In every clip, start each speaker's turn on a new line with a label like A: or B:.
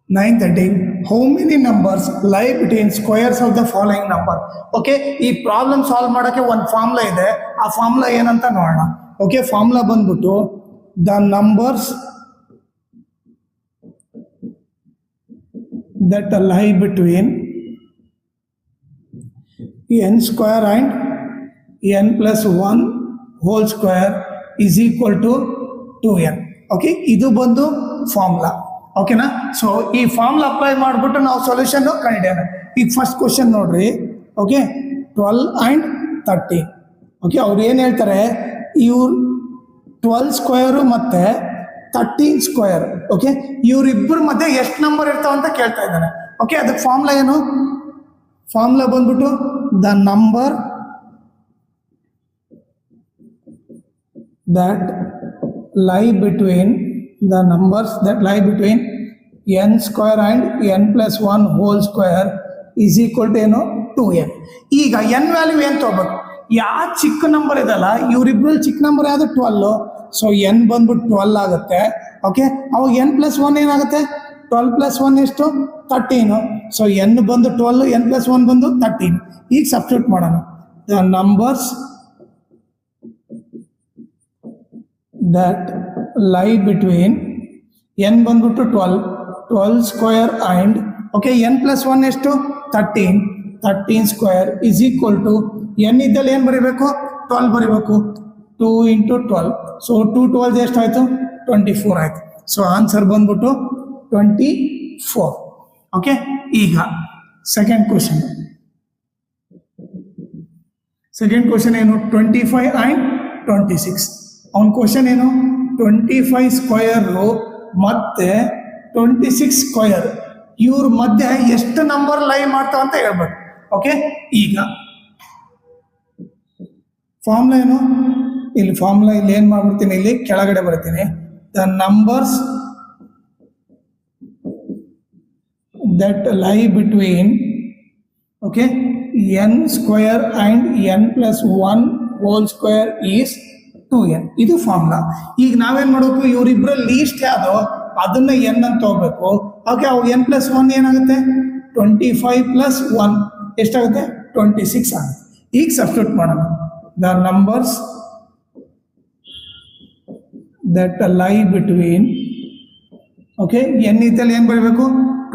A: 913. How many numbers lie between squares of the following number? Okay, ಈ problem solve ಮಾಡೋಕ್ಕೆ ಒಂದು formula ಇದೆ. ಆ ಫಾರ್ಮುಲಾ ಏನಂತ ನೋಡೋಣ. ಓಕೆ, ಫಾರ್ಮುಲಾ ಬಂದ್ಬಿಟ್ಟು the numbers that lie between n square and n plus 1 whole square is equal to 2n. Okay, ಇದು ಬಂದು ಫಾರ್ಮುಲಾ. ಓಕೆನಾ? ಸೊ ಈ ಫಾರ್ಮುಲಾ ಅಪ್ಲೈ ಮಾಡಿಬಿಟ್ಟು ನಾವು ಸೊಲ್ಯೂಷನ್ ಕಂಡಿದ್ದೇವೆ. ಈಗ ಫಸ್ಟ್ ಕ್ವಶನ್ ನೋಡ್ರಿ. Okay, 12 and 13. ಓಕೆ, ಅವ್ರು ಏನು ಹೇಳ್ತಾರೆ, ಇವ್ರು 12 ಸ್ಕ್ವೇರು ಮತ್ತು 13 ಸ್ಕ್ವೇರ್. ಓಕೆ, ಇವರಿಬ್ಬರ ಮಧ್ಯೆ ಎಷ್ಟು ನಂಬರ್ ಇರ್ತಾವ ಅಂತ ಕೇಳ್ತಾ ಇದ್ದಾನೆ. ಓಕೆ, ಅದಕ್ಕೆ ಫಾರ್ಮುಲಾ ಏನು? ಫಾರ್ಮುಲಾ ಬಂದ್ಬಿಟ್ಟು the number that lie between the numbers that lie between n square and n plus 1 whole square is equal to ಏನು 2n. ಈಗ n ವ್ಯಾಲ್ಯೂ ಏನು ತಗೋಬೇಕು? ಯಾವ ಚಿಕ್ಕ ನಂಬರ್ ಇದಲ್ಲ, ಇವರಿಬ್ಬರಲ್ಲಿ ಚಿಕ್ಕ ನಂಬರ್ ಯಾವುದು? 12. ಸೊ n ಬಂದ್ಬಿಟ್ಟು 12 ಆಗುತ್ತೆ. ಓಕೆ, ಅವಾಗ n plus 1 ಏನಾಗುತ್ತೆ? 12 plus 1 ಎಷ್ಟು? 13. ಸೊ n ಬಂದು 12, n plus 1 ಬಂದು 13. ಈಗ ಸಬ್ಸ್ಟಿಟ್ಯೂಟ್ ಮಾಡೋಣ. The numbers that lie between n ಬಂದ್ಬಿಟ್ಟು 12 square and okay n plus 1 ಎಷ್ಟು? 13 square is equal to n ಇದ್ದಲ್ಲಿ ಏನು ಬರೀಬೇಕು? 12 ಬರೀಬೇಕು. 2 into 12. ಸೊ 2 12 ಎಷ್ಟಾಯಿತು? 24 ಆಯಿತು. ಸೊ ಆನ್ಸರ್ ಬಂದ್ಬಿಟ್ಟು 24. ಓಕೆ, ಈಗ ಸೆಕೆಂಡ್ ಕ್ವಶನ್ ಏನು? 25 ಆ್ಯಂಡ್ 26. ಅವನ ಕ್ವಶನ್ ಏನು? 25 ಸ್ಕ್ವಯರು ಮತ್ತೆ 26 ಸ್ಕ್ವಯರ್ ಇವ್ರ ಮಧ್ಯೆ ಎಷ್ಟು ನಂಬರ್ ಲೈ ಮಾಡ್ತಾವ ಅಂತ ಹೇಳ್ಬೇಕು. ಓಕೆ, ಈಗ ಫಾರ್ಮುಲಾ ಏನು? ಇಲ್ಲಿ ಫಾರ್ಮುಲಾ ಇಲ್ಲಿ ಏನು ಮಾಡ್ಬಿಡ್ತೀನಿ, ಇಲ್ಲಿ ಕೆಳಗಡೆ ಬರ್ತೀನಿ. The numbers that lie between okay n square and n plus 1 whole square is 2n. ಇದು ಫಾರ್ಮುಲಾ. ಈಗ ನಾವೇನು ಮಾಡಬೇಕು, ಇವರಿಬ್ಬರಲ್ಲಿ ಲೀಸ್ಟ್ ಯಾವುದು ಅದನ್ನ n ಅಂತ ತಗೋಬೇಕು. ಓಕೆ, ಅವಾಗ n ಪ್ಲಸ್ 1 ಏನಾಗುತ್ತೆ? 25 ಪ್ಲಸ್ 1 ಎಷ್ಟಾಗುತ್ತೆ? 26 ಆಗುತ್ತೆ. ಈಗ ಸಬ್ಸ್ಟಿಟ್ಯೂಟ್ ಮಾಡೋಣ. The numbers that lie between okay n ಇದ್ದಲ್ಲಿ ಏನು ಬರೀಬೇಕು?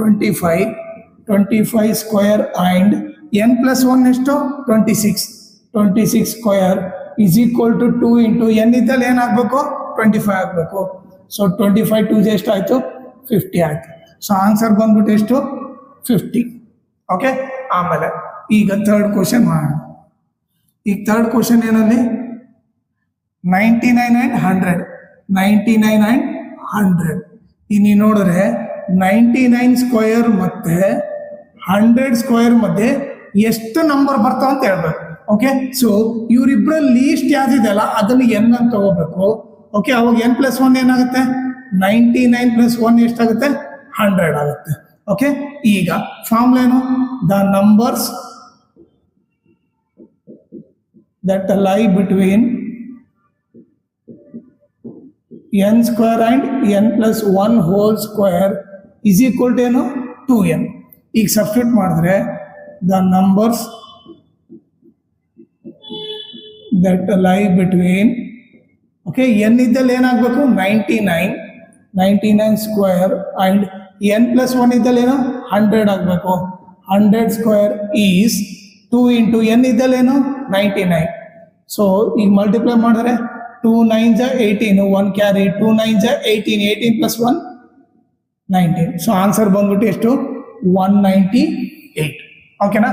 A: 25 ಸ್ಕ್ವಯರ್ ಆ್ಯಂಡ್ n ಪ್ಲಸ್ 1 ಎಷ್ಟು? 26 square is equal to 2 into n ಇದ್ದಲ್ಲಿ ಏನಾಗಬೇಕು? 25 ಆಗಬೇಕು. ಸೊ 25 2 ಎಷ್ಟು ಆಯಿತು? 50 ಆಯಿತು. ಸೊ ಆನ್ಸರ್ ಬಂದ್ಬಿಟ್ಟು ಎಷ್ಟು? 50. ಓಕೆ, ಆಮೇಲೆ ಈಗ ಥರ್ಡ್ ಕ್ವಶನ್ ಮಾಡೋಣ. ಈಗ ಥರ್ಡ್ ಕ್ವಶನ್ ಏನಲ್ಲಿ 99 and 100. 99 and 100. ಇನ್ನು ನೋಡಿದ್ರೆ 99 ಸ್ಕ್ವಯರ್ ಮತ್ತೆ 100 ಸ್ಕ್ವಯರ್ ಮಧ್ಯೆ ಎಷ್ಟು ನಂಬರ್ ಬರ್ತಾವ ಅಂತ ಹೇಳ್ಬೇಕು. ಓಕೆ, ಸೊ ಇವರಿಬ್ಬರಲ್ಲಿ ಲೀಸ್ಟ್ ಯಾವ್ದಿದೆಯಲ್ಲ ಅದನ್ನು n ಅಂತ ತಗೋಬೇಕು. ಓಕೆ, ಅವಾಗ n ಪ್ಲಸ್ 1 ಏನಾಗುತ್ತೆ? 99 ಪ್ಲಸ್ 1 ಎಷ್ಟಾಗುತ್ತೆ? 100 ಆಗುತ್ತೆ. ಓಕೆ, ಈಗ ಫಾರ್ಮುಲಾ ಏನು? The numbers that lie between n square and n plus 1 whole square is equal to ಏನು? 2n. ಈಗ ಸಬ್ಸ್ಟಿಟ್ಯೂಟ್ ಮಾಡಿದ್ರೆ the numbers that lie between okay n ಇದ್ದಲ್ಲಿ ಏನಾಗಬೇಕು? 99 ಸ್ಕ್ವೇರ್ ಆ್ಯಂಡ್ n ಪ್ಲಸ್ 1 ಇದ್ದಲ್ಲಿ ಏನು? 100 ಆಗಬೇಕು. 100 ಸ್ಕ್ವೇರ್ ಈಸ್ 2 into n ಇದ್ದಲ್ಲಿ ಏನು? 99. ಸೊ ಈಗ ಮಲ್ಟಿಪ್ಲೈ ಮಾಡಿದ್ರೆ 2 9s 18, 1 carry, 2 9s 18 plus 1 19. So answer ಬಂದ್ಬಿಟ್ಟು ಎಷ್ಟು? 198. ಓಕೆನಾ?